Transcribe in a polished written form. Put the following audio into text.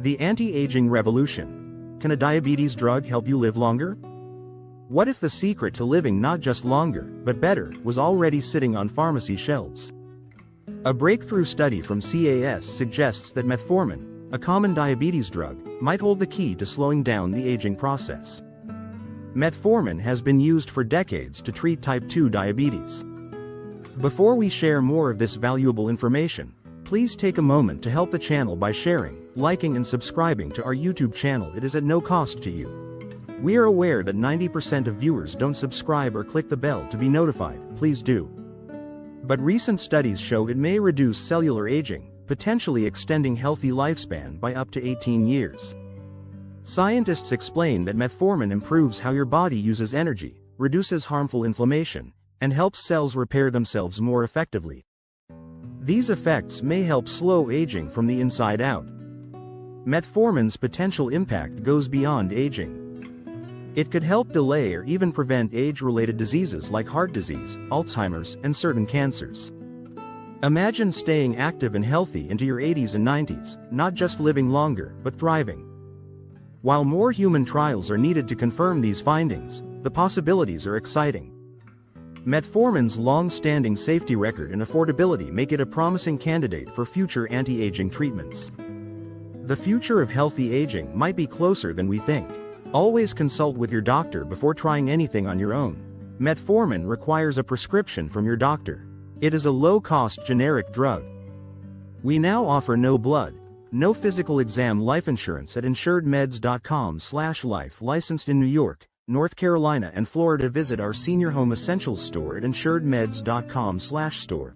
The anti-aging revolution. Can a diabetes drug help you live longer? What if the secret to living not just longer, but better, was already sitting on pharmacy shelves? A breakthrough study from CAS suggests that metformin, a common diabetes drug, might hold the key to slowing down the aging process. Metformin has been used for decades to treat type 2 diabetes. Before we share more of this valuable information, please take a moment to help the channel by sharing, liking and subscribing to our YouTube channel. It is at no cost to you. We are aware that 90% of viewers don't subscribe or click the bell to be notified. Please do. But recent studies show it may reduce cellular aging, potentially extending healthy lifespan by up to 18 years. Scientists explain that metformin improves how your body uses energy, reduces harmful inflammation, and helps cells repair themselves more effectively. These effects may help slow aging from the inside out. Metformin's potential impact goes beyond aging. It could help delay or even prevent age-related diseases like heart disease, Alzheimer's, and certain cancers. Imagine staying active and healthy into your 80s and 90s, not just living longer, but thriving. While more human trials are needed to confirm these findings, the possibilities are exciting. Metformin's long-standing safety record and affordability make it a promising candidate for future anti-aging treatments. The future of healthy aging might be closer than we think. Always consult with your doctor before trying anything on your own. Metformin requires a prescription from your doctor. It is a low-cost generic drug. We now offer no blood, no physical exam life insurance at insuredmeds.com/life, licensed in New York, North Carolina and Florida. Visit our Senior Home Essentials store at insuredmeds.com/store.